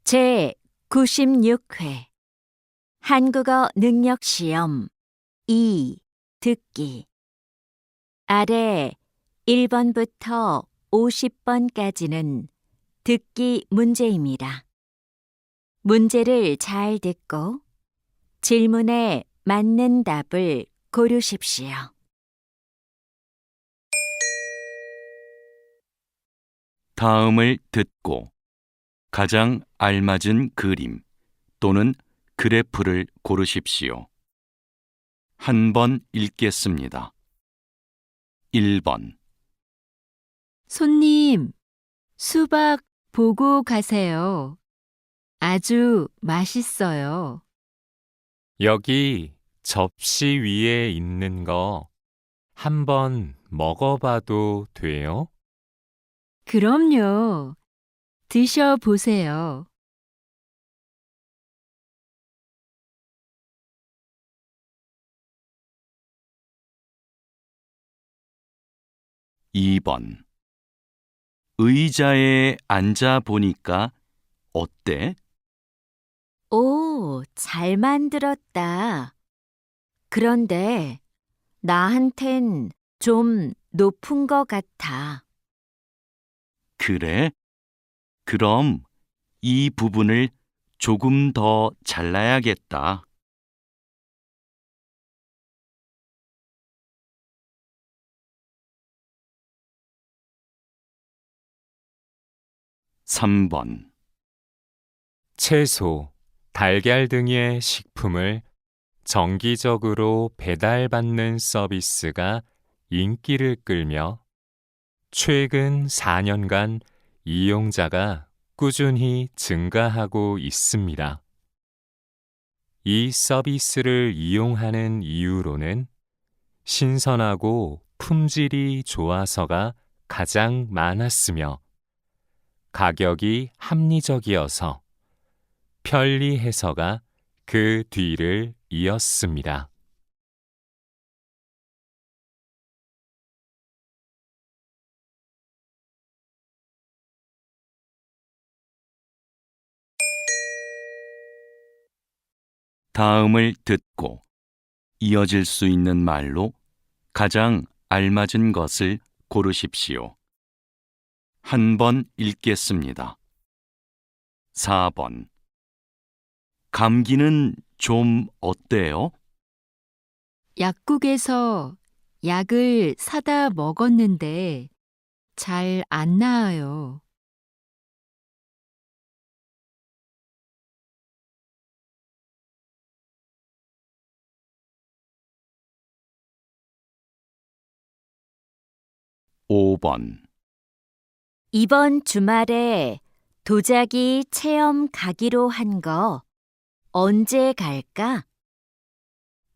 제 96회 한국어 능력 시험 2 듣기 아래 1번부터 50번까지는 듣기 문제입니다. 문제를 잘 듣고 질문에 맞는 답을 고르십시오. 다음을 듣고 가장 알맞은 그림 또는 그래프를 고르십시오. 한 번 읽겠습니다. 1번 손님, 수박 보고 가세요. 아주 맛있어요. 여기 접시 위에 있는 거 한번 먹어봐도 돼요? 그럼요. 드셔보세요. 2번 의자에 앉아 보니까 어때? 오, 잘 만들었다. 그런데 나한텐 좀 높은 것 같아. 그래? 그럼 이 부분을 조금 더 잘라야겠다. 3번 채소, 달걀 등의 식품을 정기적으로 배달받는 서비스가 인기를 끌며 최근 4년간 이용자가 꾸준히 증가하고 있습니다. 이 서비스를 이용하는 이유로는 신선하고 품질이 좋아서가 가장 많았으며 가격이 합리적이어서 편리해서가 그 뒤를 이었습니다. 다음을 듣고 이어질 수 있는 말로 가장 알맞은 것을 고르십시오. 한 번 읽겠습니다. 4번 감기는 좀 어때요? 약국에서 약을 사다 먹었는데 잘 안 나아요. 5번 이번 주말에 도자기 체험 가기로 한 거 언제 갈까?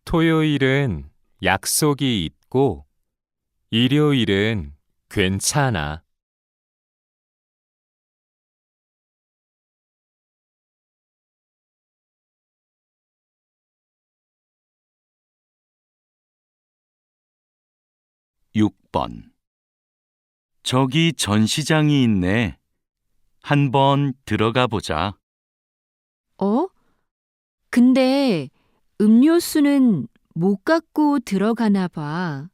토요일은 약속이 있고 일요일은 괜찮아. 6번 저기 전시장이 있네. 한번 들어가 보자. 어? 근데 음료수는 못 갖고 들어가나 봐.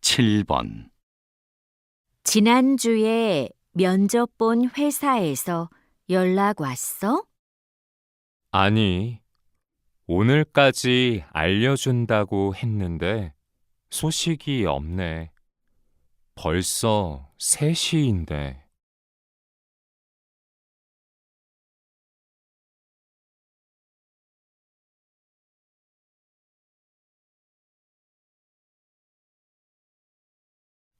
7번 지난주에 면접 본 회사에서 연락 왔어? 아니, 오늘까지 알려준다고 했는데 소식이 없네. 벌써 3시인데.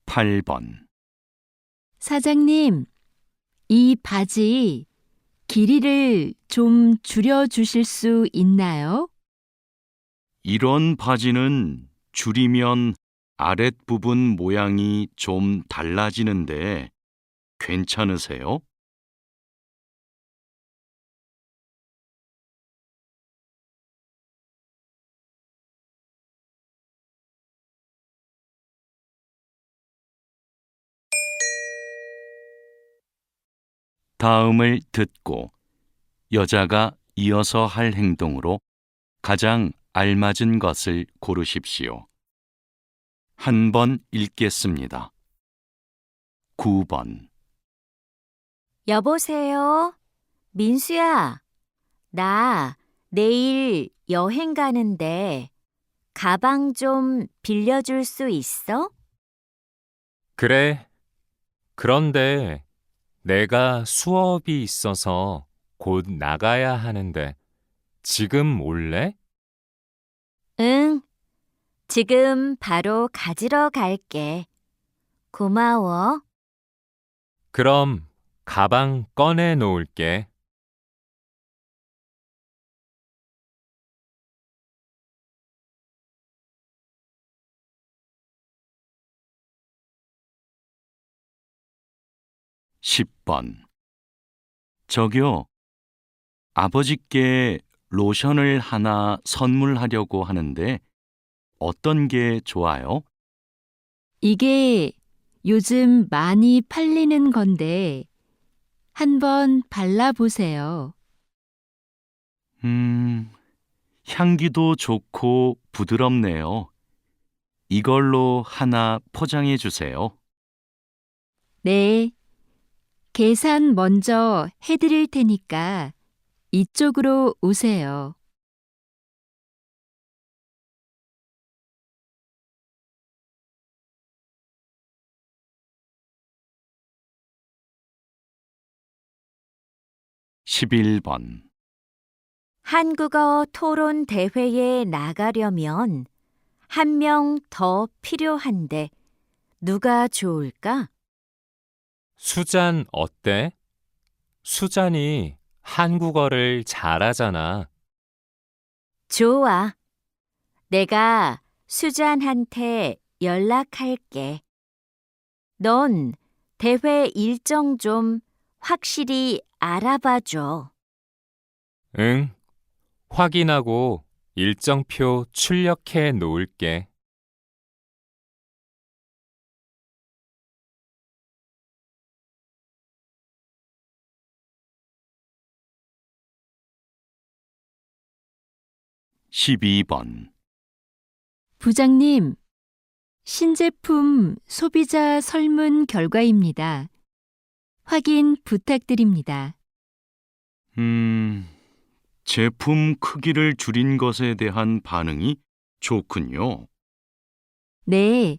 8번 사장님, 이 바지 길이를 좀 줄여주실 수 있나요? 이런 바지는 줄이면 아랫부분 모양이 좀 달라지는데 괜찮으세요? 다음을 듣고 여자가 이어서 할 행동으로 가장 알맞은 것을 고르십시오. 한 번 읽겠습니다. 9번. 여보세요? 민수야, 나 내일 여행 가는데 가방 좀 빌려줄 수 있어? 그래. 그런데 내가 수업이 있어서 곧 나가야 하는데 지금 올래? 응, 지금 바로 가지러 갈게. 고마워. 그럼 가방 꺼내 놓을게. 10번. 저기요, 아버지께 로션을 하나 선물하려고 하는데 어떤 게 좋아요? 이게 요즘 많이 팔리는 건데 한번 발라보세요. 향기도 좋고 부드럽네요. 이걸로 하나 포장해 주세요. 네, 계산 먼저 해드릴 테니까 이쪽으로 오세요. (11번) 한국어 토론 대회에 나가려면 한 명 더 필요한데 누가 좋을까? 수잔 어때? 수잔이 한국어를 잘하잖아. 좋아. 내가 수잔한테 연락할게. 넌 대회 일정 좀 확실히 알아봐 줘. 응. 확인하고 일정표 출력해 놓을게. 12번 부장님, 신제품 소비자 설문 결과입니다. 확인 부탁드립니다. 제품 크기를 줄인 것에 대한 반응이 좋군요. 네,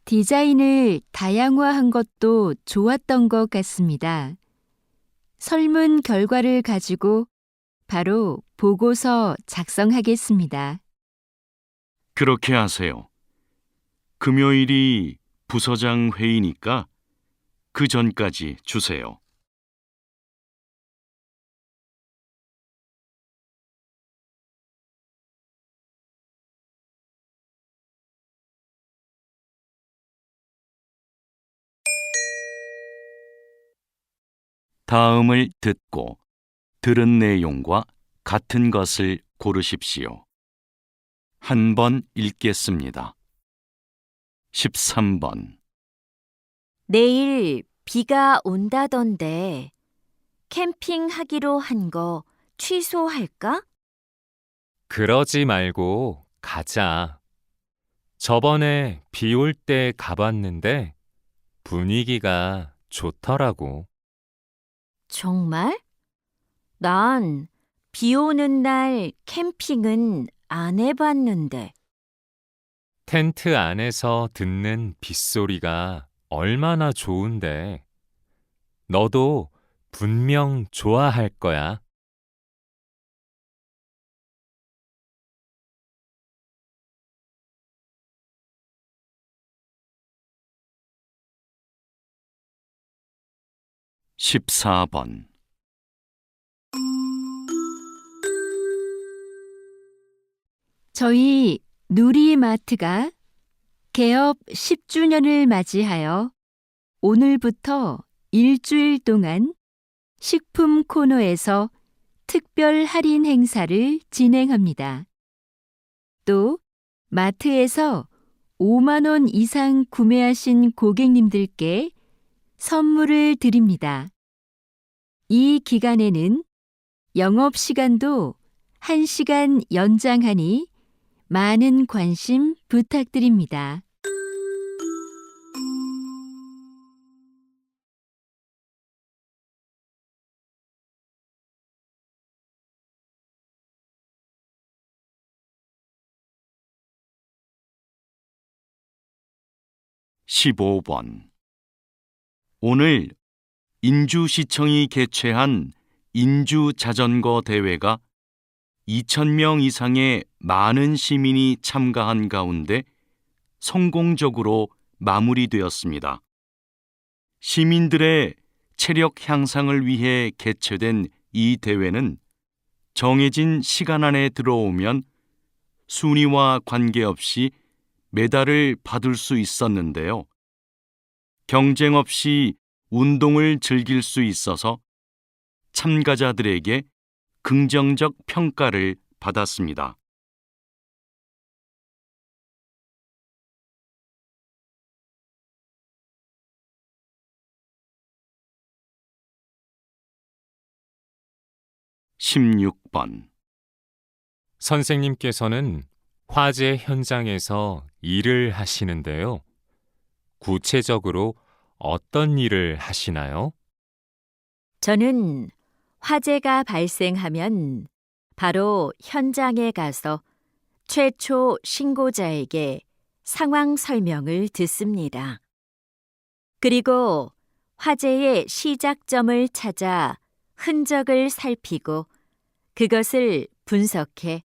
디자인을 다양화한 것도 좋았던 것 같습니다. 설문 결과를 가지고 바로 보고서 작성하겠습니다. 그렇게 하세요. 금요일이 부서장 회의니까 그 전까지 주세요. 다음을 듣고 들은 내용과 같은 것을 고르십시오. 한 번 읽겠습니다. 13번. 내일 비가 온다던데 캠핑하기로 한 거 취소할까? 그러지 말고 가자. 저번에 비 올 때 가봤는데 분위기가 좋더라고. 정말? 난 비 오는 날 캠핑은 안 해봤는데. 텐트 안에서 듣는 빗소리가 얼마나 좋은데. 너도 분명 좋아할 거야. 14번. 저희 누리마트가 개업 10주년을 맞이하여 오늘부터 일주일 동안 식품 코너에서 특별 할인 행사를 진행합니다. 또 마트에서 5만 원 이상 구매하신 고객님들께 선물을 드립니다. 이 기간에는 영업시간도 1시간 연장하니 많은 관심 부탁드립니다. 십오 번 오늘 인주시청이 개최한 인주자전거 대회가 2,000명 이상의 많은 시민이 참가한 가운데 성공적으로 마무리되었습니다. 시민들의 체력 향상을 위해 개최된 이 대회는 정해진 시간 안에 들어오면 순위와 관계없이 메달을 받을 수 있었는데요. 경쟁 없이 운동을 즐길 수 있어서 참가자들에게 긍정적 평가를 받았습니다. 십육 번 선생님께서는 화재 현장에서 일을 하시는데요. 구체적으로 어떤 일을 하시나요? 저는 화재가 발생하면 바로 현장에 가서 최초 신고자에게 상황 설명을 듣습니다. 그리고 화재의 시작점을 찾아 흔적을 살피고 그것을 분석해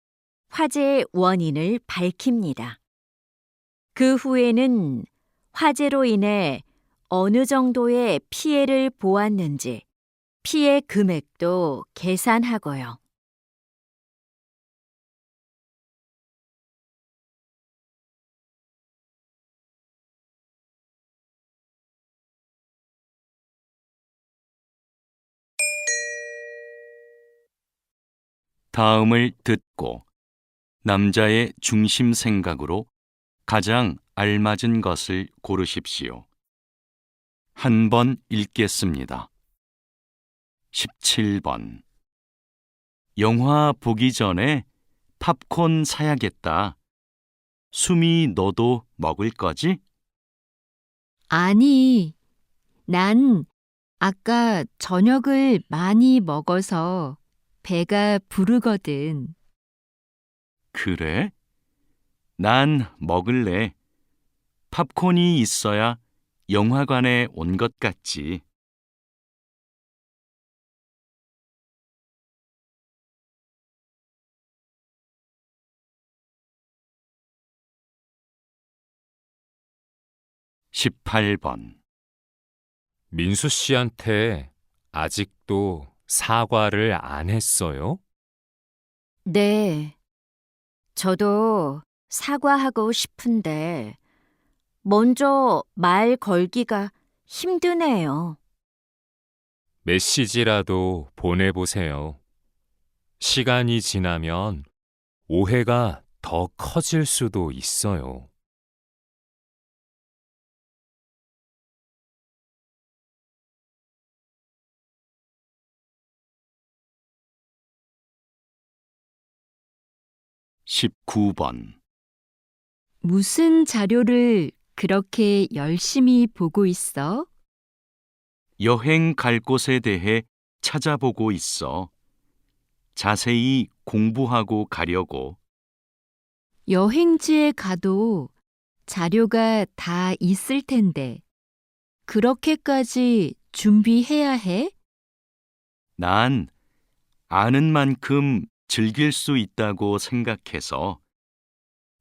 화재의 원인을 밝힙니다. 그 후에는 화재로 인해 어느 정도의 피해를 보았는지 피해 금액도 계산하고요. 다음을 듣고 남자의 중심 생각으로 가장 알맞은 것을 고르십시오. 한 번 읽겠습니다. 17번 영화 보기 전에 팝콘 사야겠다. 수미 너도 먹을 거지? 아니, 난 아까 저녁을 많이 먹어서 배가 부르거든. 그래? 난 먹을래. 팝콘이 있어야 영화관에 온 것 같지. 십팔 번 민수 씨한테 아직도 사과를 안 했어요? 네, 저도 사과하고 싶은데 먼저 말 걸기가 힘드네요. 메시지라도 보내보세요. 시간이 지나면 오해가 더 커질 수도 있어요. 십구 번 무슨 자료를 그렇게 열심히 보고 있어? 여행 갈 곳에 대해 찾아보고 있어. 자세히 공부하고 가려고. 여행지에 가도 자료가 다 있을 텐데, 그렇게까지 준비해야 해? 난 아는 만큼 즐길 수 있다고 생각해서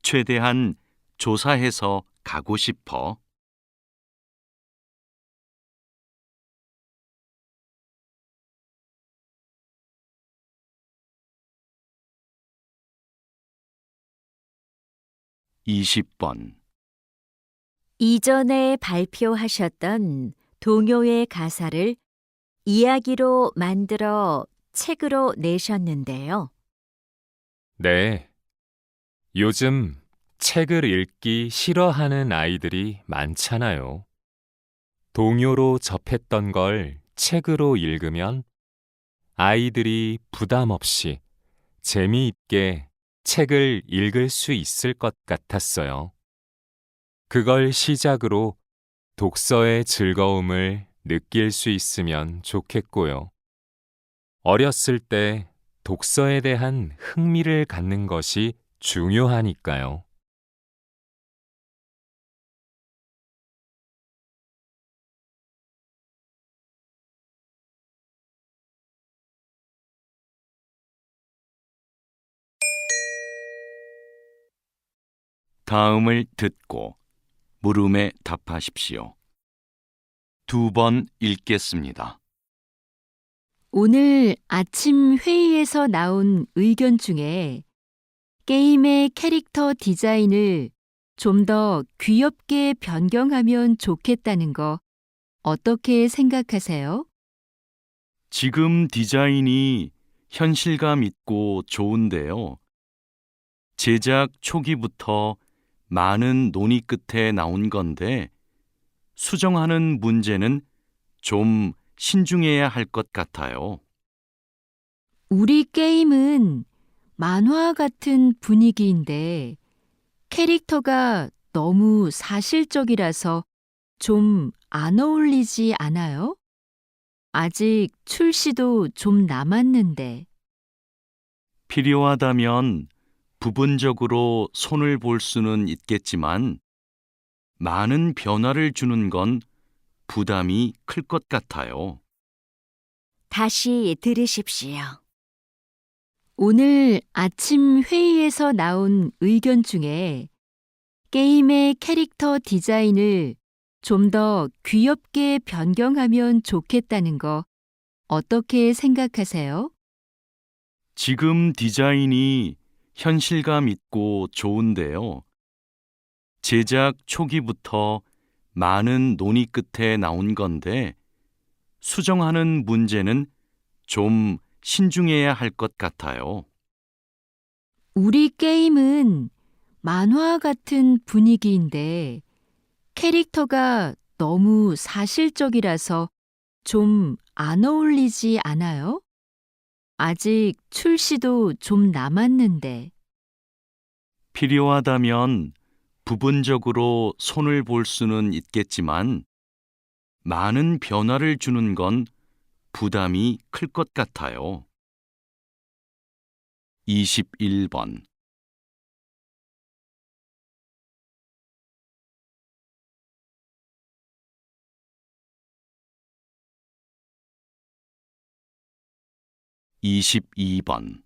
최대한 조사해서 가고 싶어. 이십 번 이전에 발표하셨던 동요의 가사를 이야기로 만들어 책으로 내셨는데요. 네. 요즘 책을 읽기 싫어하는 아이들이 많잖아요. 동요로 접했던 걸 책으로 읽으면 아이들이 부담 없이 재미있게 책을 읽을 수 있을 것 같았어요. 그걸 시작으로 독서의 즐거움을 느낄 수 있으면 좋겠고요. 어렸을 때 독서에 대한 흥미를 갖는 것이 중요하니까요. 다음을 듣고 물음에 답하십시오. 2번 읽겠습니다. 오늘 아침 회의에서 나온 의견 중에 게임의 캐릭터 디자인을 좀 더 귀엽게 변경하면 좋겠다는 거 어떻게 생각하세요? 지금 디자인이 현실감 있고 좋은데요. 제작 초기부터 많은 논의 끝에 나온 건데 수정하는 문제는 좀 신중해야 할 것 같아요. 우리 게임은 만화 같은 분위기인데 캐릭터가 너무 사실적이라서 좀 안 어울리지 않아요? 아직 출시도 좀 남았는데. 필요하다면 부분적으로 손을 볼 수는 있겠지만 많은 변화를 주는 건 부담이 클 것 같아요. 다시 들으십시오. 오늘 아침 회의에서 나온 의견 중에 게임의 캐릭터 디자인을 좀 더 귀엽게 변경하면 좋겠다는 거 어떻게 생각하세요? 지금 디자인이 현실감 있고 좋은데요. 제작 초기부터 많은 논의 끝에 나온 건데 수정하는 문제는 좀 신중해야 할 것 같아요. 우리 게임은 만화 같은 분위기인데 캐릭터가 너무 사실적이라서 좀 안 어울리지 않아요? 아직 출시도 좀 남았는데. 필요하다면 부분적으로 손을 볼 수는 있겠지만 많은 변화를 주는 건 부담이 클 것 같아요. 21번 (22번)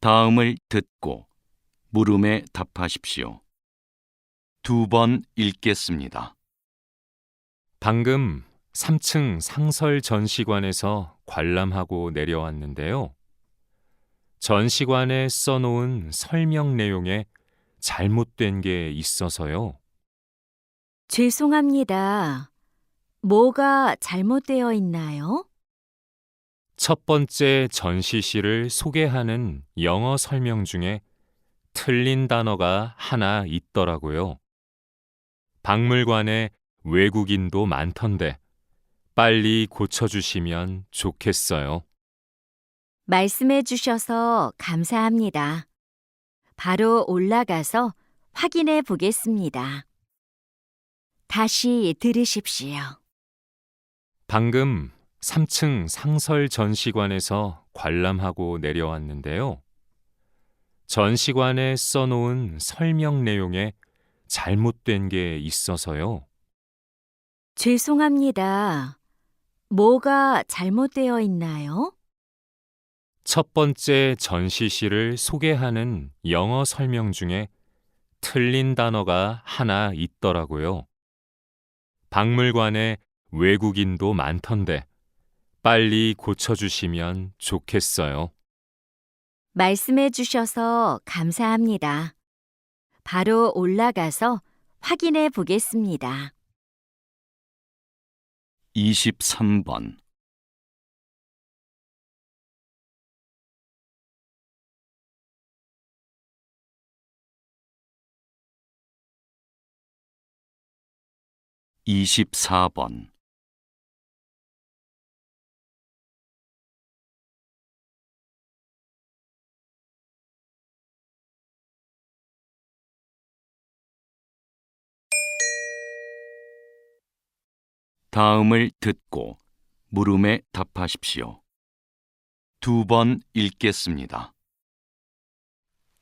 다음을 듣고 물음에 답하십시오. 2번 읽겠습니다. 방금 3층 상설 전시관에서 관람하고 내려왔는데요. 전시관에 써놓은 설명 내용에 잘못된 게 있어서요. 죄송합니다. 뭐가 잘못되어 있나요? 첫 번째 전시실을 소개하는 영어 설명 중에 틀린 단어가 하나 있더라고요. 박물관에 외국인도 많던데 빨리 고쳐주시면 좋겠어요. 말씀해 주셔서 감사합니다. 바로 올라가서 확인해 보겠습니다. 다시 들으십시오. 방금 3층 상설 전시관에서 관람하고 내려왔는데요. 전시관에 써놓은 설명 내용에 잘못된 게 있어서요. 죄송합니다. 뭐가 잘못되어 있나요? 첫 번째 전시실을 소개하는 영어 설명 중에 틀린 단어가 하나 있더라고요. 박물관에 외국인도 많던데 빨리 고쳐주시면 좋겠어요. 말씀해 주셔서 감사합니다. 바로 올라가서 확인해 보겠습니다. 23번 24번. 다음을 듣고 물음에 답하십시오. 2번 읽겠습니다.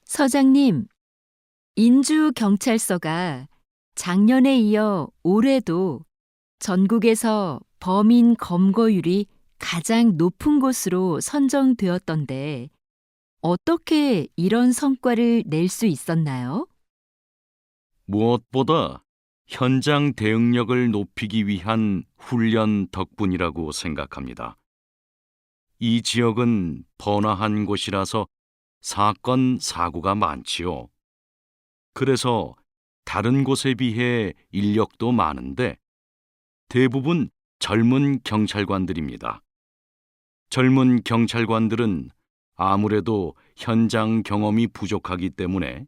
서장님, 인주경찰서가 작년에 이어 올해도 전국에서 범인 검거율이 가장 높은 곳으로 선정되었던데 어떻게 이런 성과를 낼 수 있었나요? 무엇보다 현장 대응력을 높이기 위한 훈련 덕분이라고 생각합니다. 이 지역은 번화한 곳이라서 사건, 사고가 많지요. 그래서 다른 곳에 비해 인력도 많은데 대부분 젊은 경찰관들입니다. 젊은 경찰관들은 아무래도 현장 경험이 부족하기 때문에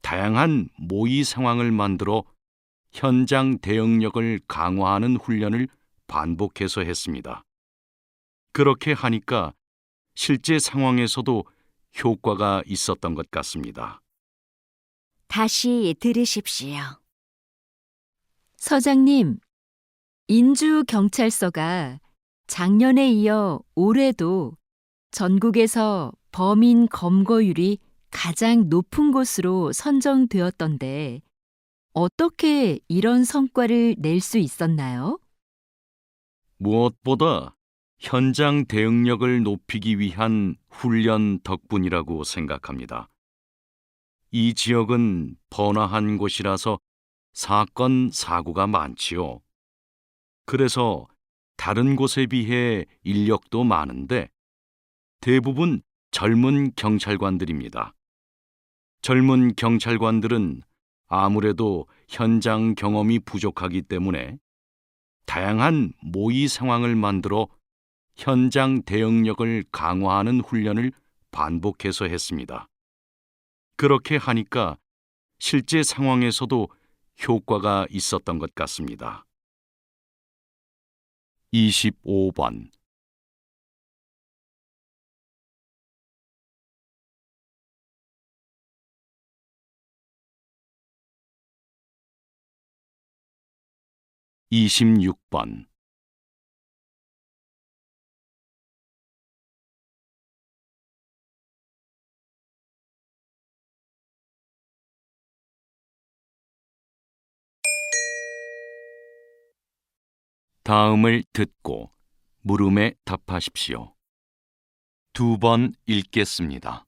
다양한 모의 상황을 만들어 현장 대응력을 강화하는 훈련을 반복해서 했습니다. 그렇게 하니까 실제 상황에서도 효과가 있었던 것 같습니다. 다시 들으십시오. 서장님, 인주경찰서가 작년에 이어 올해도 전국에서 범인 검거율이 가장 높은 곳으로 선정되었던데 어떻게 이런 성과를 낼 수 있었나요? 무엇보다 현장 대응력을 높이기 위한 훈련 덕분이라고 생각합니다. 이 지역은 번화한 곳이라서 사건, 사고가 많지요. 그래서 다른 곳에 비해 인력도 많은데 대부분 젊은 경찰관들입니다. 젊은 경찰관들은 아무래도 현장 경험이 부족하기 때문에 다양한 모의 상황을 만들어 현장 대응력을 강화하는 훈련을 반복해서 했습니다. 그렇게 하니까 실제 상황에서도 효과가 있었던 것 같습니다. 25번. (26번) 다음을 듣고 물음에 답하십시오. 2번 읽겠습니다.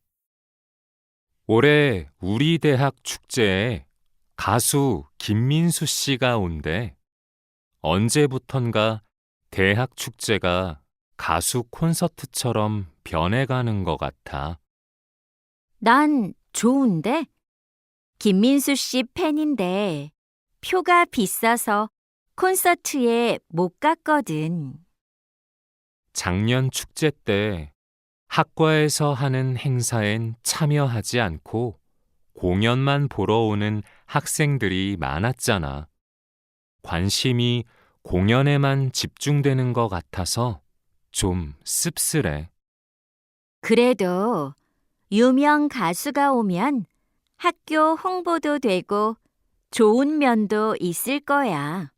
올해 우리 대학 축제에 가수 김민수 씨가 온대. 언제부턴가 대학 축제가 가수 콘서트처럼 변해가는 것 같아. 난 좋은데? 김민수 씨 팬인데 표가 비싸서 콘서트에 못 갔거든. 작년 축제 때 학과에서 하는 행사엔 참여하지 않고 공연만 보러 오는 학생들이 많았잖아. 관심이 공연에만 집중되는 것 같아서 좀 씁쓸해. 그래도 유명 가수가 오면 학교 홍보도 되고 좋은 면도 있을 거야.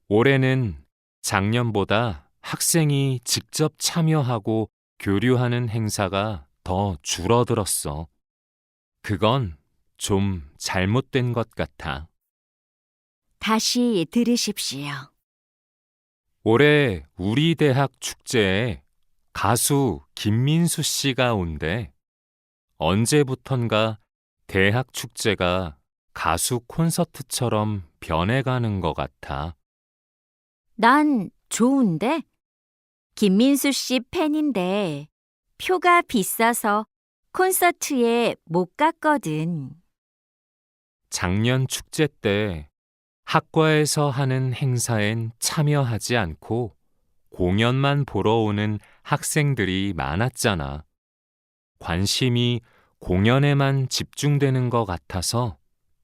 올해는 작년보다 학생이 직접 참여하고 교류하는 행사가 더 줄어들었어. 그건 좀 잘못된 것 같아. 다시 들으십시오. 올해 우리 대학 축제에 가수 김민수 씨가 온대. 언제부턴가 대학 축제가 가수 콘서트처럼 변해가는 것 같아. 난 좋은데? 김민수 씨 팬인데 표가 비싸서 콘서트에 못 갔거든. 작년 축제 때 학과에서 하는 행사엔 참여하지 않고 공연만 보러 오는 학생들이 많았잖아. 관심이 공연에만 집중되는 것 같아서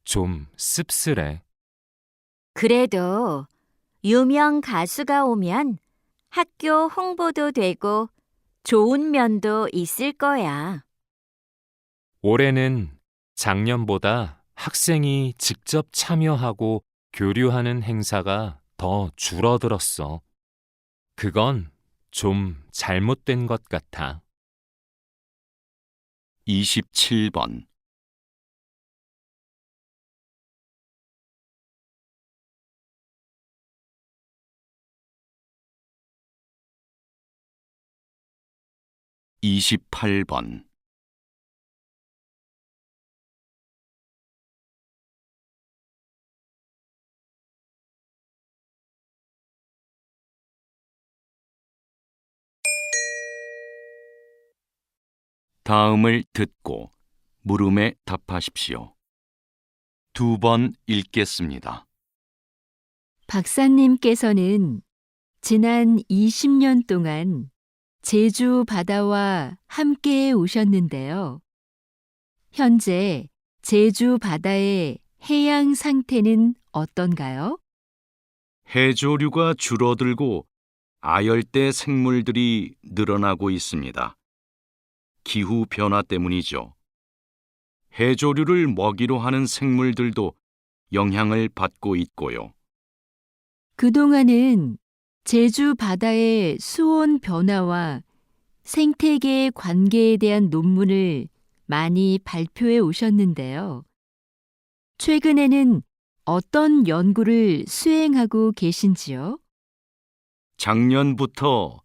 좀 씁쓸해. 그래도 유명 가수가 오면 학교 홍보도 되고 좋은 면도 있을 거야. 올해는 작년보다 학생이 직접 참여하고 교류하는 행사가 더 줄어들었어. 그건 좀 잘못된 것 같아. 27번. (28번) 다음을 듣고 물음에 답하십시오. 2번 읽겠습니다. 박사님께서는 지난 20년 동안 제주 바다와 함께 오셨는데요. 현재 제주 바다의 해양 상태는 어떤가요? 해조류가 줄어들고 아열대 생물들이 늘어나고 있습니다. 기후 변화 때문이죠. 해조류를 먹이로 하는 생물들도 영향을 받고 있고요. 그동안은 제주 바다의 수온 변화와 생태계 관계에 대한 논문을 많이 발표해 오셨는데요. 최근에는 어떤 연구를 수행하고 계신지요? 작년부터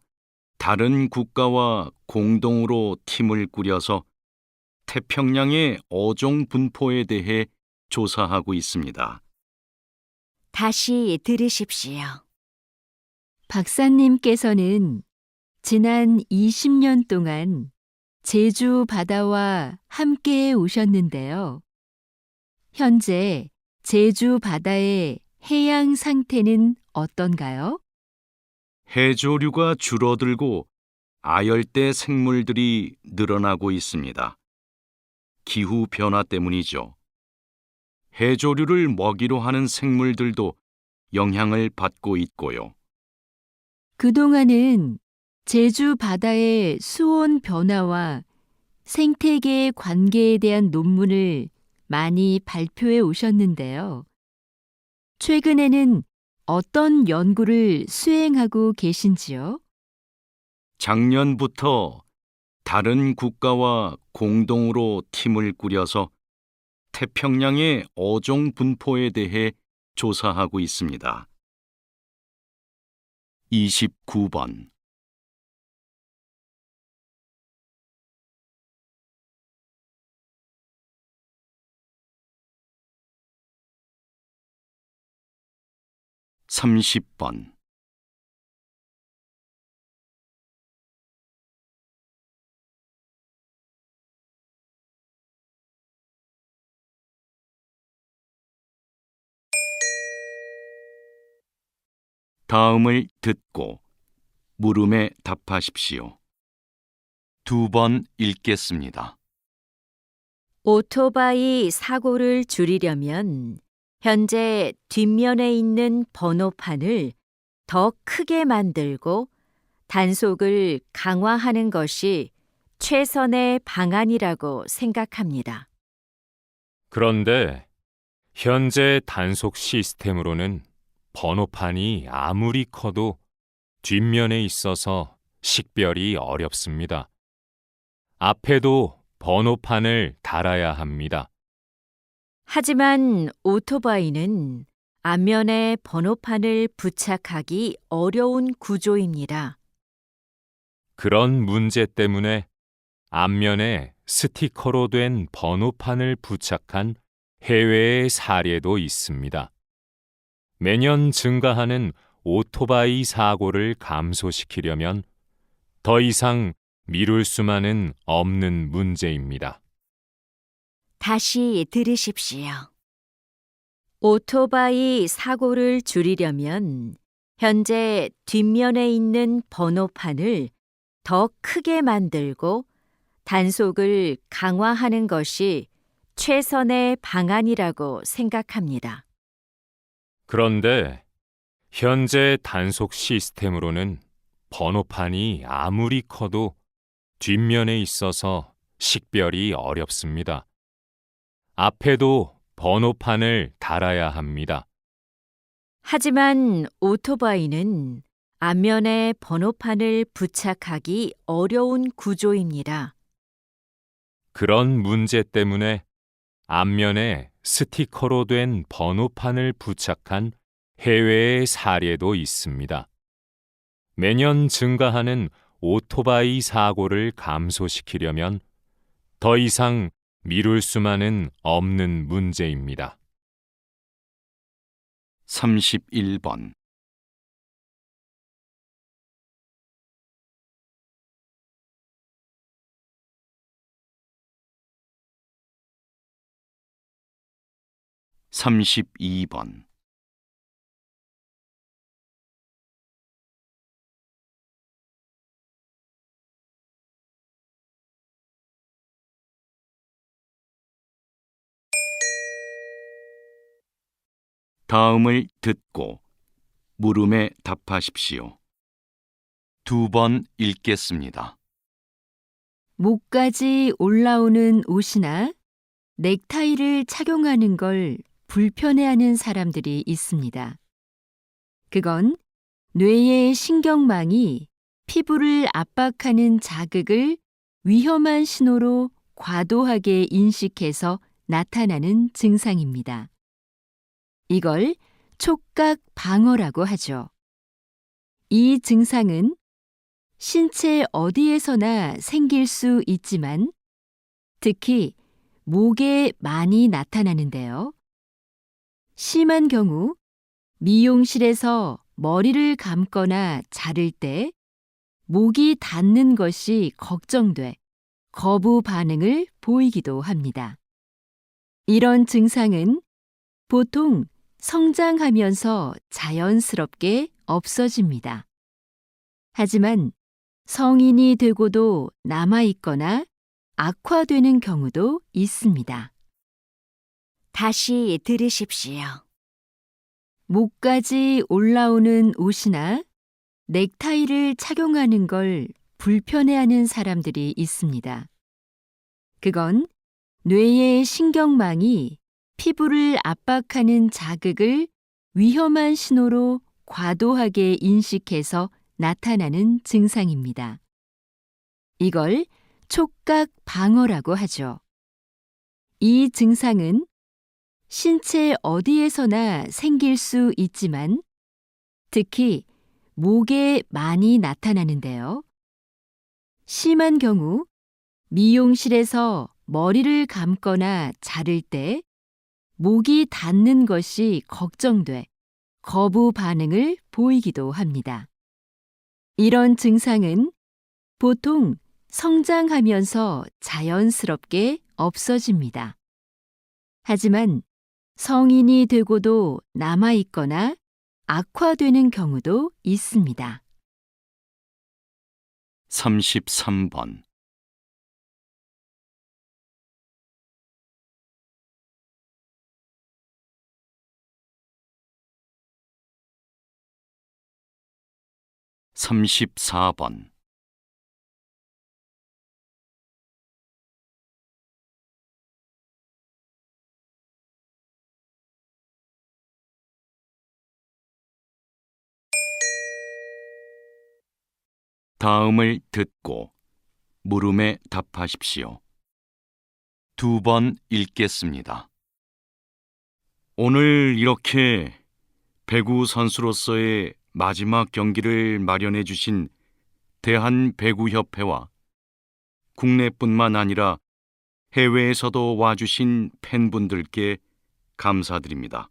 다른 국가와 공동으로 팀을 꾸려서 태평양의 어종 분포에 대해 조사하고 있습니다. 다시 들으십시오. 박사님께서는 지난 20년 동안 제주 바다와 함께 오셨는데요. 현재 제주 바다의 해양 상태는 어떤가요? 해조류가 줄어들고 아열대 생물들이 늘어나고 있습니다. 기후 변화 때문이죠. 해조류를 먹이로 하는 생물들도 영향을 받고 있고요. 그동안은 제주 바다의 수온 변화와 생태계 관계에 대한 논문을 많이 발표해 오셨는데요. 최근에는 어떤 연구를 수행하고 계신지요? 작년부터 다른 국가와 공동으로 팀을 꾸려서 태평양의 어종 분포에 대해 조사하고 있습니다. 29번. (30번) 다음을 듣고 물음에 답하십시오. 2번 읽겠습니다. 오토바이 사고를 줄이려면 현재 뒷면에 있는 번호판을 더 크게 만들고 단속을 강화하는 것이 최선의 방안이라고 생각합니다. 그런데 현재 단속 시스템으로는 번호판이 아무리 커도 뒷면에 있어서 식별이 어렵습니다. 앞에도 번호판을 달아야 합니다. 하지만 오토바이는 앞면에 번호판을 부착하기 어려운 구조입니다. 그런 문제 때문에 앞면에 스티커로 된 번호판을 부착한 해외의 사례도 있습니다. 매년 증가하는 오토바이 사고를 감소시키려면 더 이상 미룰 수만은 없는 문제입니다. 다시 들으십시오. 오토바이 사고를 줄이려면 현재 뒷면에 있는 번호판을 더 크게 만들고 단속을 강화하는 것이 최선의 방안이라고 생각합니다. 그런데 현재 단속 시스템으로는 번호판이 아무리 커도 뒷면에 있어서 식별이 어렵습니다. 앞에도 번호판을 달아야 합니다. 하지만 오토바이는 앞면에 번호판을 부착하기 어려운 구조입니다. 그런 문제 때문에 앞면에 스티커로 된 번호판을 부착한 해외의 사례도 있습니다. 매년 증가하는 오토바이 사고를 감소시키려면 더 이상 미룰 수만은 없는 문제입니다. 31번 32번 다음을 듣고 물음에 답하십시오. 2번 읽겠습니다. 목까지 올라오는 옷이나 넥타이를 착용하는 걸 불편해하는 사람들이 있습니다. 그건 뇌의 신경망이 피부를 압박하는 자극을 위험한 신호로 과도하게 인식해서 나타나는 증상입니다. 이걸 촉각 방어라고 하죠. 이 증상은 신체 어디에서나 생길 수 있지만 특히 목에 많이 나타나는데요. 심한 경우 미용실에서 머리를 감거나 자를 때 목이 닿는 것이 걱정돼 거부 반응을 보이기도 합니다. 이런 증상은 보통 성장하면서 자연스럽게 없어집니다. 하지만 성인이 되고도 남아있거나 악화되는 경우도 있습니다. 다시 들으십시오. 목까지 올라오는 옷이나 넥타이를 착용하는 걸 불편해하는 사람들이 있습니다. 그건 뇌의 신경망이 피부를 압박하는 자극을 위험한 신호로 과도하게 인식해서 나타나는 증상입니다. 이걸 촉각 방어라고 하죠. 이 증상은 신체 어디에서나 생길 수 있지만 특히 목에 많이 나타나는데요. 심한 경우 미용실에서 머리를 감거나 자를 때 목이 닿는 것이 걱정돼 거부 반응을 보이기도 합니다. 이런 증상은 보통 성장하면서 자연스럽게 없어집니다. 하지만 성인이 되고도 남아있거나 악화되는 경우도 있습니다. 33번 34번 다음을 듣고 물음에 답하십시오. 2번 읽겠습니다. 오늘 이렇게 배구 선수로서의 마지막 경기를 마련해 주신 대한배구협회와 국내뿐만 아니라 해외에서도 와주신 팬분들께 감사드립니다.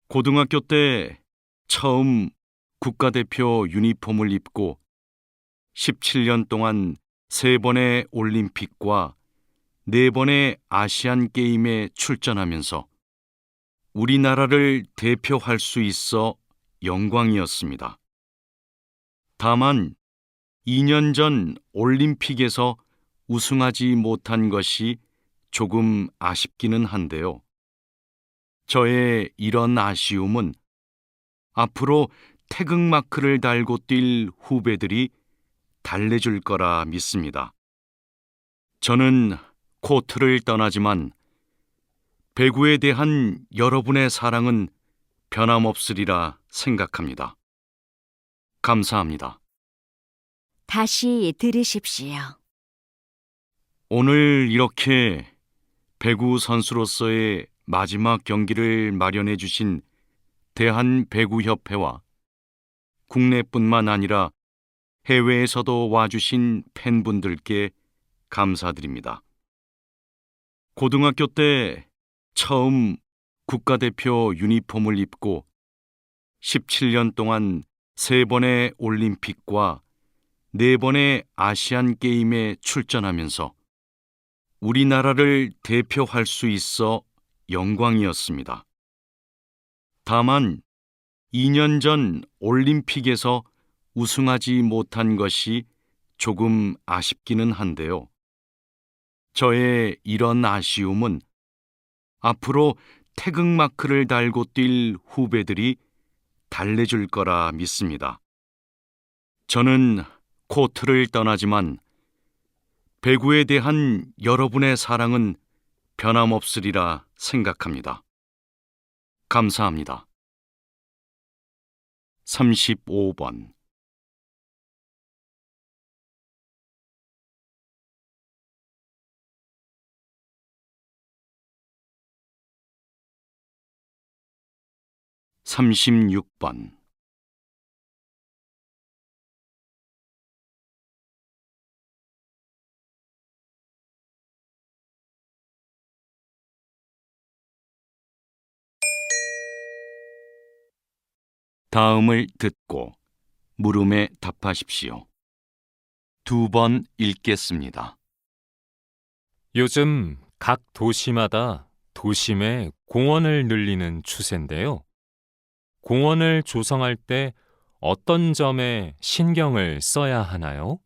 고등학교 때 처음 국가대표 유니폼을 입고 17년 동안 3번의 올림픽과 4번의 아시안 게임에 출전하면서 우리나라를 대표할 수 있어 영광이었습니다. 다만 2년 전 올림픽에서 우승하지 못한 것이 조금 아쉽기는 한데요. 저의 이런 아쉬움은 앞으로 태극마크를 달고 뛸 후배들이 달래줄 거라 믿습니다. 저는 코트를 떠나지만 배구에 대한 여러분의 사랑은 변함없으리라 생각합니다. 감사합니다. 다시 들으십시오. 오늘 이렇게 배구 선수로서의 마지막 경기를 마련해 주신 대한배구협회와 국내뿐만 아니라 해외에서도 와주신 팬분들께 감사드립니다. 고등학교 때 처음 국가대표 유니폼을 입고 17년 동안 3번의 올림픽과 4번의 아시안 게임에 출전하면서 우리나라를 대표할 수 있어 영광이었습니다. 다만 2년 전 올림픽에서 우승하지 못한 것이 조금 아쉽기는 한데요. 저의 이런 아쉬움은 앞으로 태극마크를 달고 뛸 후배들이 달래줄 거라 믿습니다. 저는 코트를 떠나지만 배구에 대한 여러분의 사랑은 변함없으리라 생각합니다. 감사합니다. 35번 (36번) 다음을 듣고 물음에 답하십시오. 2번 읽겠습니다. 요즘 각 도시마다 도심의 공원을 늘리는 추세인데요. 공원을 조성할 때 어떤 점에 신경을 써야 하나요?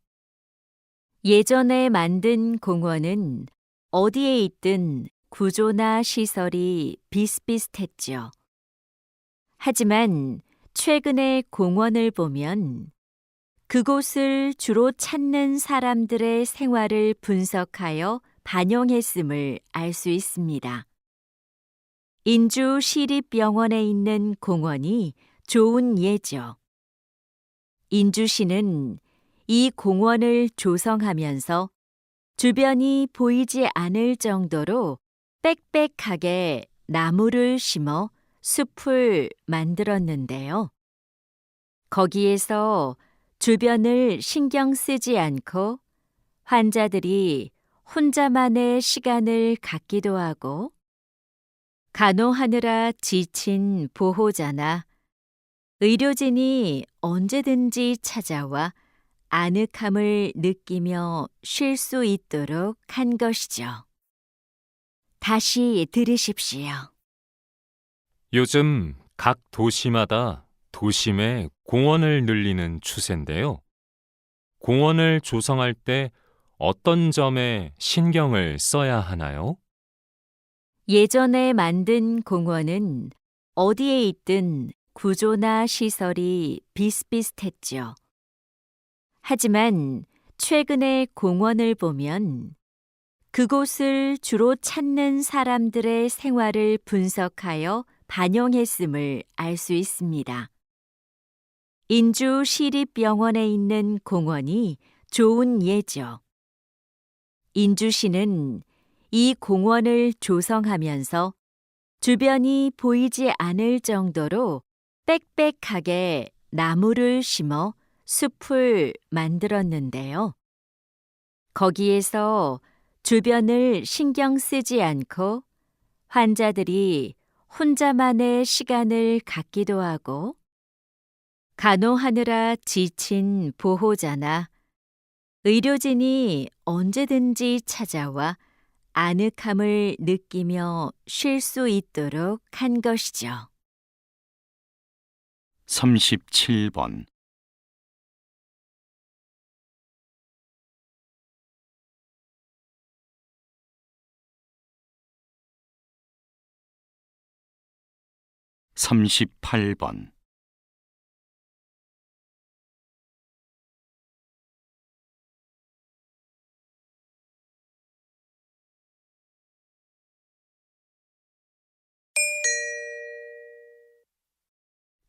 예전에 만든 공원은 어디에 있든 구조나 시설이 비슷비슷했죠. 하지만 최근의 공원을 보면 그곳을 주로 찾는 사람들의 생활을 분석하여 반영했음을 알 수 있습니다. 인주 시립병원에 있는 공원이 좋은 예죠. 인주시는 이 공원을 조성하면서 주변이 보이지 않을 정도로 빽빽하게 나무를 심어 숲을 만들었는데요. 거기에서 주변을 신경 쓰지 않고 환자들이 혼자만의 시간을 갖기도 하고 간호하느라 지친 보호자나 의료진이 언제든지 찾아와 아늑함을 느끼며 쉴 수 있도록 한 것이죠. 다시 들으십시오. 요즘 각 도시마다 도심의 공원을 늘리는 추세인데요. 공원을 조성할 때 어떤 점에 신경을 써야 하나요? 예전에 만든 공원은 어디에 있든 구조나 시설이 비슷비슷했죠. 하지만 최근의 공원을 보면 그곳을 주로 찾는 사람들의 생활을 분석하여 반영했음을 알 수 있습니다. 인주 시립병원에 있는 공원이 좋은 예죠. 인주시는 이 공원을 조성하면서 주변이 보이지 않을 정도로 빽빽하게 나무를 심어 숲을 만들었는데요. 거기에서 주변을 신경 쓰지 않고 환자들이 혼자만의 시간을 갖기도 하고 간호하느라 지친 보호자나 의료진이 언제든지 찾아와 아늑함을 느끼며 쉴 수 있도록 한 것이죠. 37번 38번.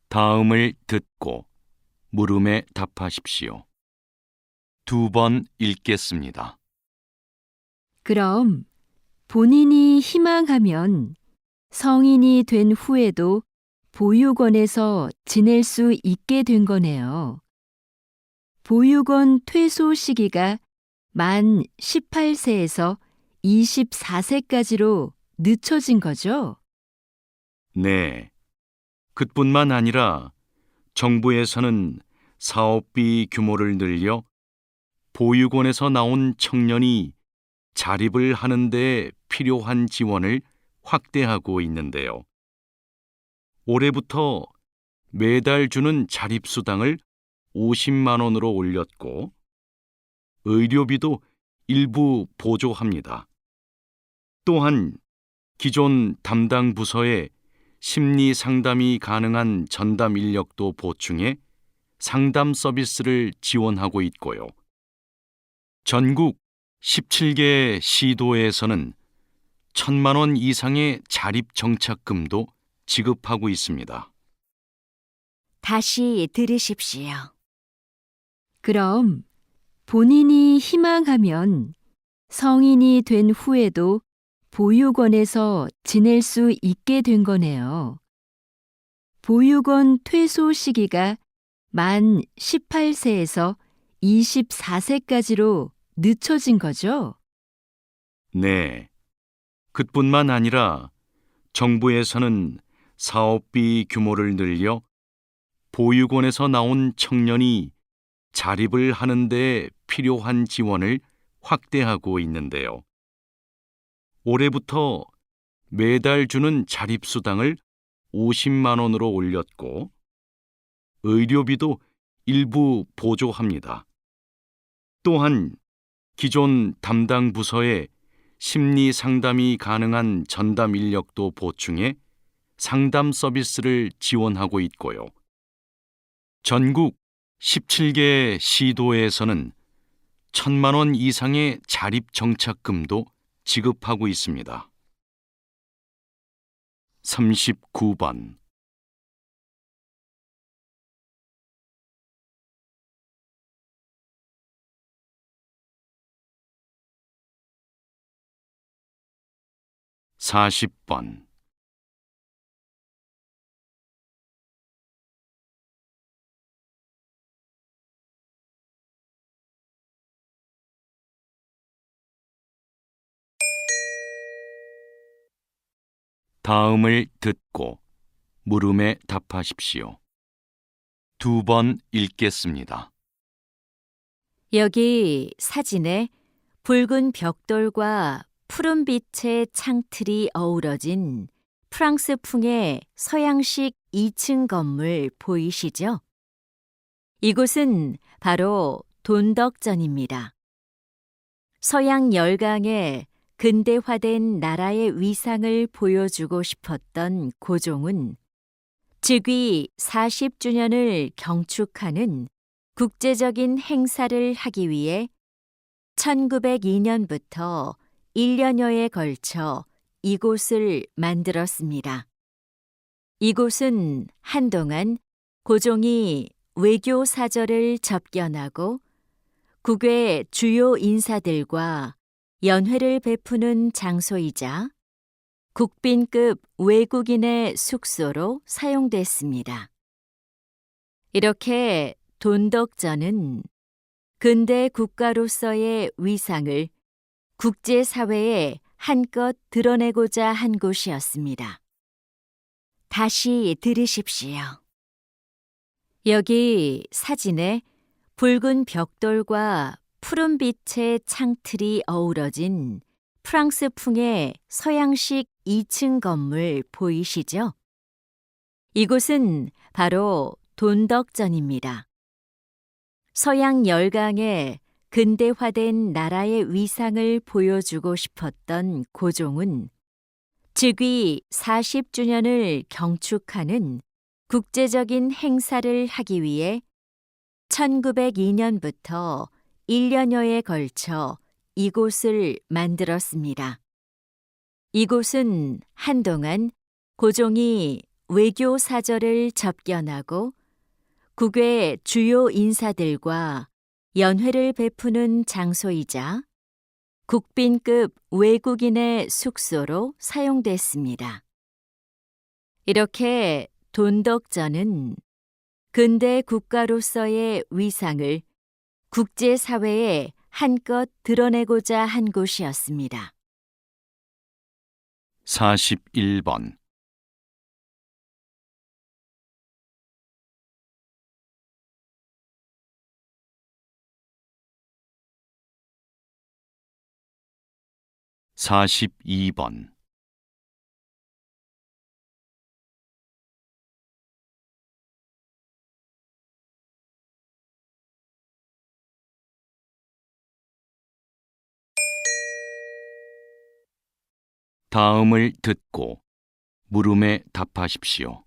다음을 듣고 물음에 답하십시오. 2번 읽겠습니다. 그럼 본인이 희망하면 성인이 된 후에도 보육원에서 지낼 수 있게 된 거네요. 보육원 퇴소 시기가 만 18세에서 24세까지로 늦춰진 거죠? 네. 그뿐만 아니라 정부에서는 사업비 규모를 늘려 보육원에서 나온 청년이 자립을 하는 데 필요한 지원을 확대하고 있는데요. 올해부터 매달 주는 자립수당을 50만 원으로 올렸고 의료비도 일부 보조합니다. 또한 기존 담당 부서에 심리 상담이 가능한 전담 인력도 보충해 상담 서비스를 지원하고 있고요. 전국 17개 시도에서는 1,000만 원 이상의 자립 정착금도 지급하고 있습니다. 다시 들으십시오. 그럼 본인이 희망하면 성인이 된 후에도 보육원에서 지낼 수 있게 된 거네요. 보육원 퇴소 시기가 만 18세에서 24세까지로 늦춰진 거죠? 네. 그뿐만 아니라 정부에서는 사업비 규모를 늘려 보육원에서 나온 청년이 자립을 하는 데 필요한 지원을 확대하고 있는데요. 올해부터 매달 주는 자립수당을 50만 원으로 올렸고 의료비도 일부 보조합니다. 또한 기존 담당 부서에 심리 상담이 가능한 전담 인력도 보충해 상담 서비스를 지원하고 있고요. 전국 17개 시도에서는 1,000만 원 이상의 자립 정착금도 지급하고 있습니다. 39번. (40번) 다음을 듣고 물음에 답하십시오. 2번 읽겠습니다. 여기 사진에 붉은 벽돌과 푸른 빛의 창틀이 어우러진 프랑스풍의 서양식 2층 건물 보이시죠? 이곳은 바로 돈덕전입니다. 서양 열강의 근대화된 나라의 위상을 보여주고 싶었던 고종은 즉위 40주년을 경축하는 국제적인 행사를 하기 위해 1902년부터 1년여에 걸쳐 이곳을 만들었습니다. 이곳은 한동안 고종이 외교 사절을 접견하고 국외 주요 인사들과 연회를 베푸는 장소이자 국빈급 외국인의 숙소로 사용됐습니다. 이렇게 돈덕전은 근대 국가로서의 위상을 국제사회에 한껏 드러내고자 한 곳이었습니다. 다시 들으십시오. 여기 사진에 붉은 벽돌과 푸른 빛의 창틀이 어우러진 프랑스풍의 서양식 2층 건물 보이시죠? 이곳은 바로 돈덕전입니다. 서양 열강의 근대화된 나라의 위상을 보여주고 싶었던 고종은 즉위 40주년을 경축하는 국제적인 행사를 하기 위해 1902년부터 1년여에 걸쳐 이곳을 만들었습니다. 이곳은 한동안 고종이 외교 사절을 접견하고 국외 주요 인사들과 연회를 베푸는 장소이자 국빈급 외국인의 숙소로 사용됐습니다. 이렇게 돈덕전은 근대 국가로서의 위상을 국제사회에 한껏 드러내고자 한 곳이었습니다. 41번 42번 다음을 듣고 물음에 답하십시오.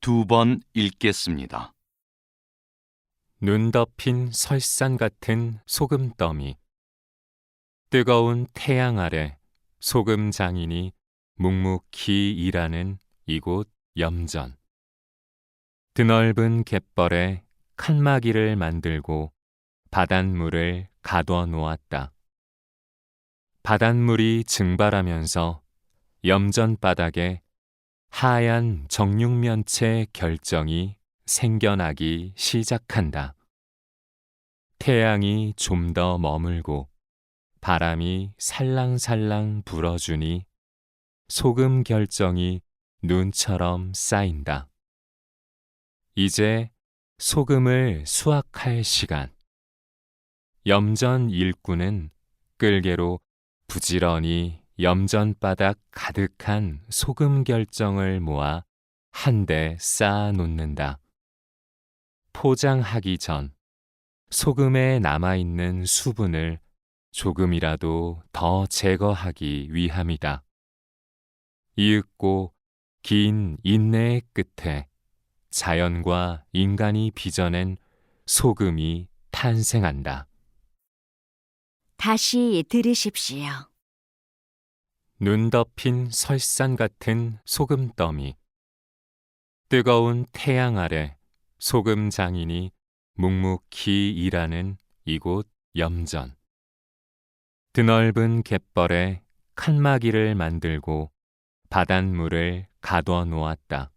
2번 읽겠습니다. 눈 덮인 설산 같은 소금더미. 뜨거운 태양 아래 소금 장인이 묵묵히 일하는 이곳 염전. 드넓은 갯벌에 칸막이를 만들고 바닷물을 가둬 놓았다. 바닷물이 증발하면서 염전 바닥에 하얀 정육면체 결정이 생겨나기 시작한다. 태양이 좀 더 머물고 바람이 살랑살랑 불어주니 소금 결정이 눈처럼 쌓인다. 이제 소금을 수확할 시간. 염전 일꾼은 끌개로 부지런히 염전바닥 가득한 소금 결정을 모아 한데 쌓아 놓는다. 포장하기 전 소금에 남아있는 수분을 조금이라도 더 제거하기 위함이다. 이윽고 긴 인내의 끝에 자연과 인간이 빚어낸 소금이 탄생한다. 다시 들으십시오. 눈 덮인 설산 같은 소금더미. 뜨거운 태양 아래 소금 장인이 묵묵히 일하는 이곳 염전. 드넓은 갯벌에 칸막이를 만들고 바닷물을 가둬 놓았다.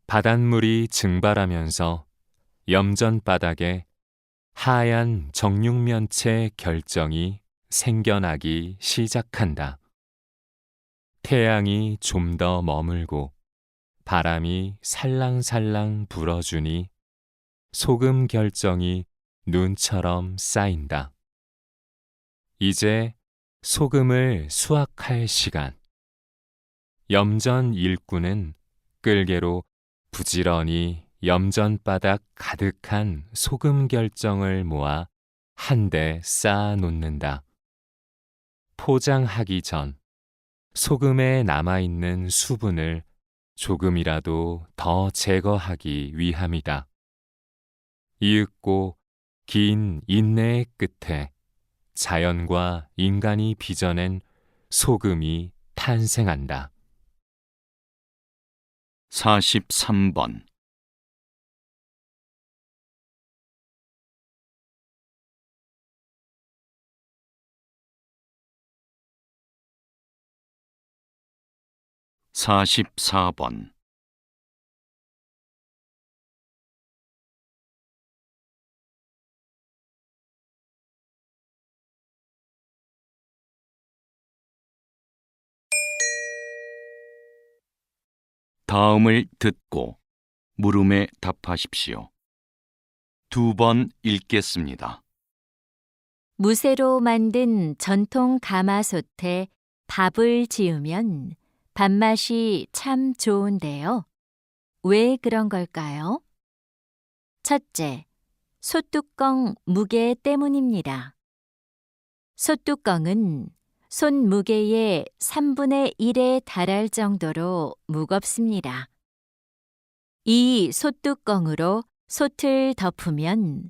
바닷물이 증발하면서 염전 바닥에 하얀 정육면체 결정이 생겨나기 시작한다. 태양이 좀 더 머물고 바람이 살랑살랑 불어주니 소금 결정이 눈처럼 쌓인다. 이제 소금을 수확할 시간. 염전 일꾼은 끌개로 부지런히 염전바닥 가득한 소금 결정을 모아 한데 쌓아 놓는다. 포장하기 전 소금에 남아있는 수분을 조금이라도 더 제거하기 위함이다. 이윽고 긴 인내의 끝에 자연과 인간이 빚어낸 소금이 탄생한다. 43번 44번 다음을 듣고 물음에 답하십시오. 2번 읽겠습니다. 무쇠로 만든 전통 가마솥에 밥을 지으면 밥맛이 참 좋은데요. 왜 그런 걸까요? 첫째, 솥뚜껑 무게 때문입니다. 솥뚜껑은 손 무게의 3분의 1에 달할 정도로 무겁습니다. 이 솥뚜껑으로 솥을 덮으면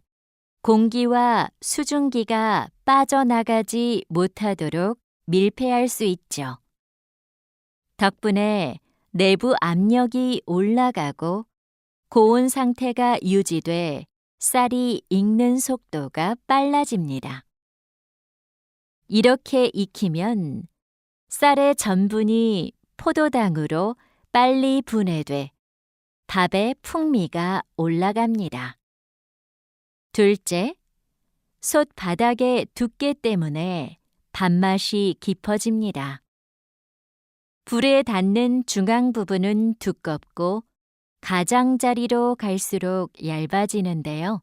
공기와 수증기가 빠져나가지 못하도록 밀폐할 수 있죠. 덕분에 내부 압력이 올라가고 고온 상태가 유지돼 쌀이 익는 속도가 빨라집니다. 이렇게 익히면 쌀의 전분이 포도당으로 빨리 분해돼 밥의 풍미가 올라갑니다. 둘째, 솥 바닥의 두께 때문에 밥맛이 깊어집니다. 불에 닿는 중앙 부분은 두껍고 가장자리로 갈수록 얇아지는데요.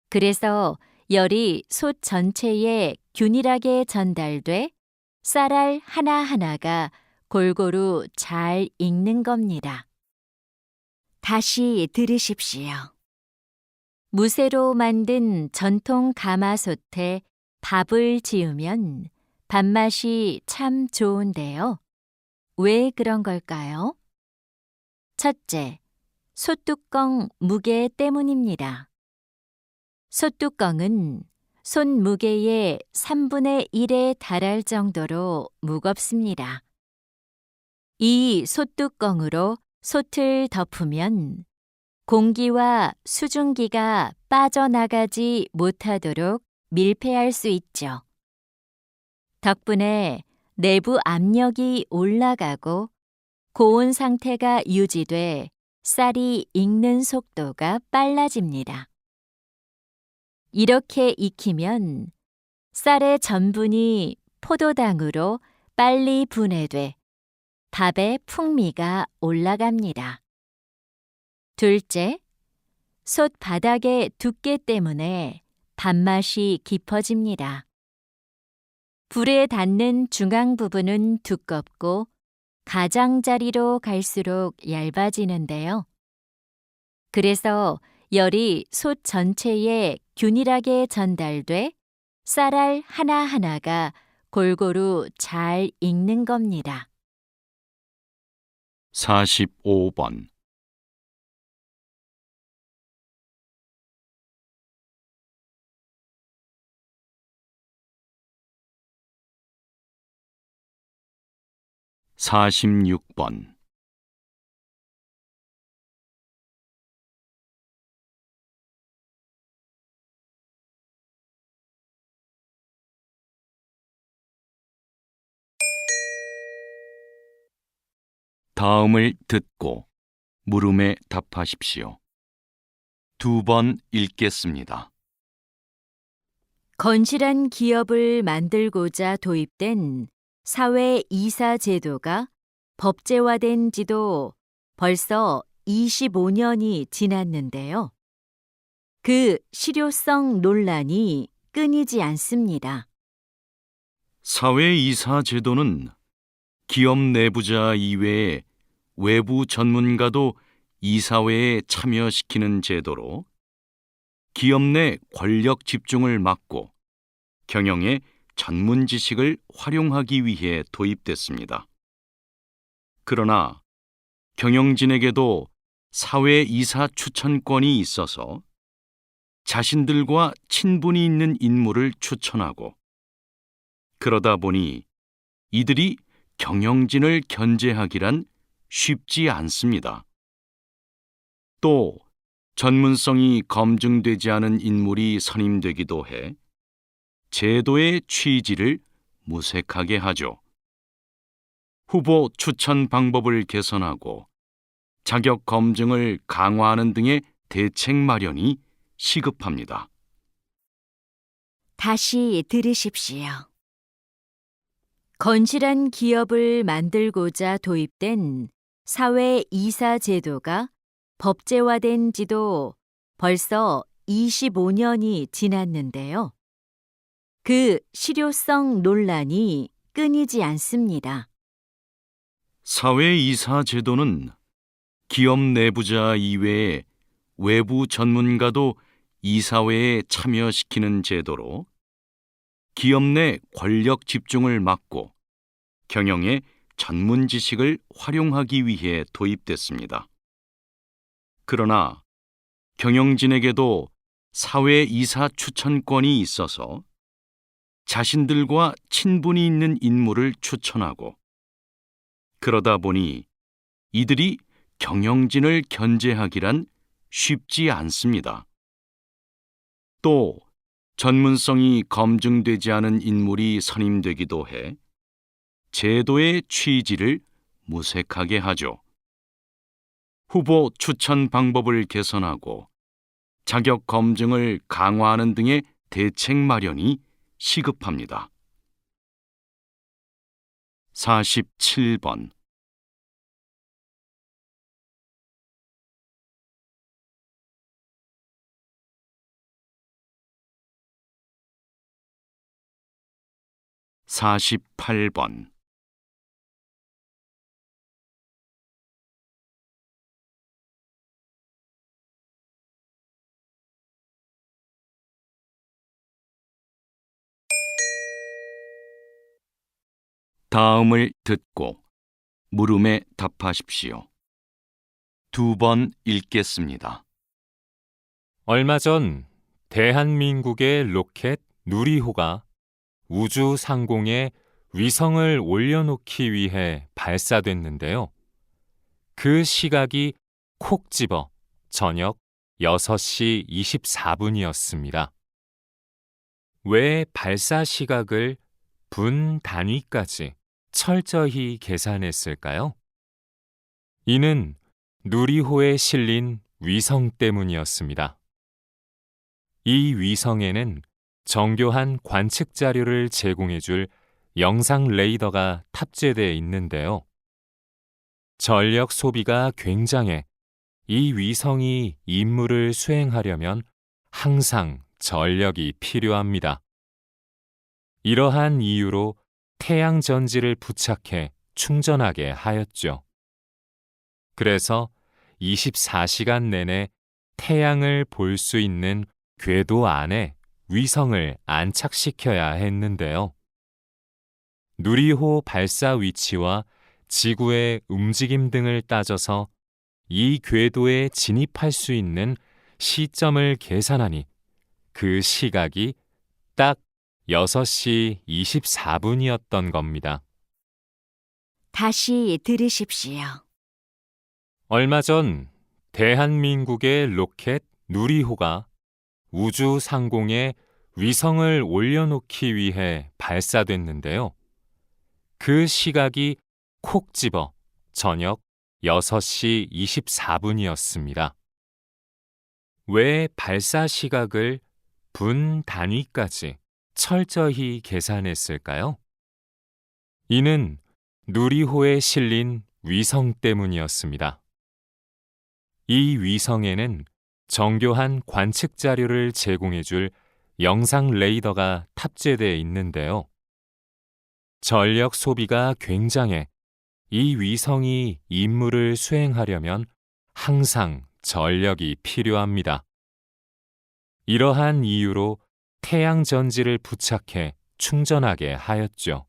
그래서 열이 솥 전체에 균일하게 전달돼 쌀알 하나하나가 골고루 잘 익는 겁니다. 다시 들으십시오. 무쇠로 만든 전통 가마솥에 밥을 지으면 밥맛이 참 좋은데요. 왜 그런 걸까요? 첫째, 솥뚜껑 무게 때문입니다. 솥뚜껑은 손 무게의 3분의 1에 달할 정도로 무겁습니다. 이 솥뚜껑으로 솥을 덮으면 공기와 수증기가 빠져나가지 못하도록 밀폐할 수 있죠. 덕분에 내부 압력이 올라가고 고온 상태가 유지돼 쌀이 익는 속도가 빨라집니다. 이렇게 익히면 쌀의 전분이 포도당으로 빨리 분해돼 밥의 풍미가 올라갑니다. 둘째, 솥 바닥의 두께 때문에 밥맛이 깊어집니다. 불에 닿는 중앙 부분은 두껍고 가장자리로 갈수록 얇아지는데요. 그래서 열이 솥 전체에 균일하게 전달돼 쌀알 하나하나가 골고루 잘 익는 겁니다. 45번. 사십육 번. 다음을 듣고 물음에 답하십시오. 2번 읽겠습니다. 건실한 기업을 만들고자 도입된 사회 이사 제도가 법제화된 지도 벌써 25년이 지났는데요. 그 실효성 논란이 끊이지 않습니다. 사회이사 제도는 기업 내부자 이외에 외부 전문가도 이사회에 참여시키는 제도로 기업 내 권력 집중을 막고 경영의 전문 지식을 활용하기 위해 도입됐습니다. 그러나 경영진에게도 사회이사 추천권이 있어서 자신들과 친분이 있는 인물을 추천하고 그러다 보니 이들이 경영진을 견제하기란 쉽지 않습니다. 또 전문성이 검증되지 않은 인물이 선임되기도 해 제도의 취지를 무색하게 하죠. 후보 추천 방법을 개선하고 자격 검증을 강화하는 등의 대책 마련이 시급합니다. 다시 들으십시오. 건실한 기업을 만들고자 도입된 사회 이사 제도가 법제화된 지도 벌써 25년이 지났는데요. 그 실효성 논란이 끊이지 않습니다. 사회이사 제도는 기업 내부자 이외에 외부 전문가도 이사회에 참여시키는 제도로 기업 내 권력 집중을 막고 경영의 전문 지식을 활용하기 위해 도입됐습니다. 그러나 경영진에게도 사회이사 추천권이 있어서 자신들과 친분이 있는 인물을 추천하고, 그러다 보니 이들이 경영진을 견제하기란 쉽지 않습니다. 또 전문성이 검증되지 않은 인물이 선임되기도 해 제도의 취지를 무색하게 하죠. 후보 추천 방법을 개선하고 자격 검증을 강화하는 등의 대책 마련이 시급합니다. 47번. (48번) 다음을 듣고 물음에 답하십시오. 2번 읽겠습니다. 얼마 전 대한민국의 로켓 누리호가 우주 상공에 위성을 올려놓기 위해 발사됐는데요. 그 시각이 콕 집어 저녁 6시 24분이었습니다. 왜 발사 시각을 분 단위까지 철저히 계산했을까요? 이는 누리호에 실린 위성 때문이었습니다. 이 위성에는 정교한 관측 자료를 제공해줄 영상 레이더가 탑재되어 있는데요. 전력 소비가 굉장해 이 위성이 임무를 수행하려면 항상 전력이 필요합니다. 이러한 이유로 태양 전지를 부착해 충전하게 하였죠. 그래서 24시간 내내 태양을 볼 수 있는 궤도 안에 위성을 안착시켜야 했는데요. 누리호 발사 위치와 지구의 움직임 등을 따져서 이 궤도에 진입할 수 있는 시점을 계산하니 그 시각이 딱 6시 24분이었던 겁니다. 다시 들으십시오. 얼마 전 대한민국의 로켓 누리호가 우주 상공에 위성을 올려놓기 위해 발사됐는데요. 그 시각이 콕 집어 저녁 6시 24분이었습니다. 왜 발사 시각을 분 단위까지 철저히 계산했을까요? 이는 누리호에 실린 위성 때문이었습니다. 이 위성에는 정교한 관측 자료를 제공해줄 영상 레이더가 탑재되어 있는데요. 전력 소비가 굉장해 이 위성이 임무를 수행하려면 항상 전력이 필요합니다. 이러한 이유로 태양 전지를 부착해 충전하게 하였죠.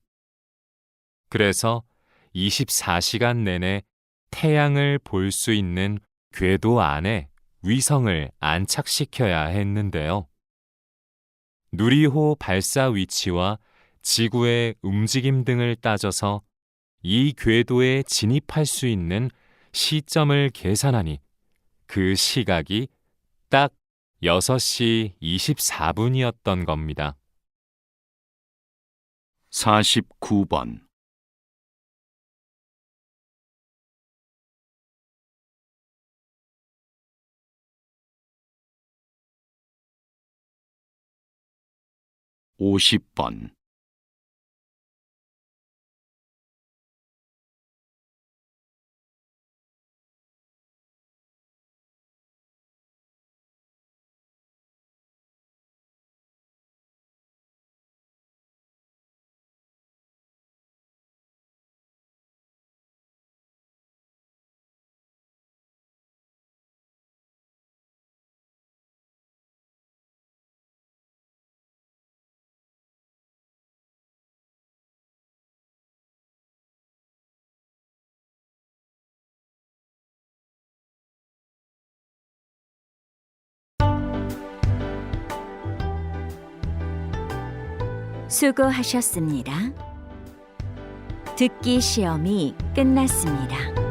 그래서 24시간 내내 태양을 볼 수 있는 궤도 안에 위성을 안착시켜야 했는데요. 누리호 발사 위치와 지구의 움직임 등을 따져서 이 궤도에 진입할 수 있는 시점을 계산하니 그 시각이 딱 6시 24분이었던 겁니다. 49번. (50번) 수고하셨습니다. 듣기 시험이 끝났습니다.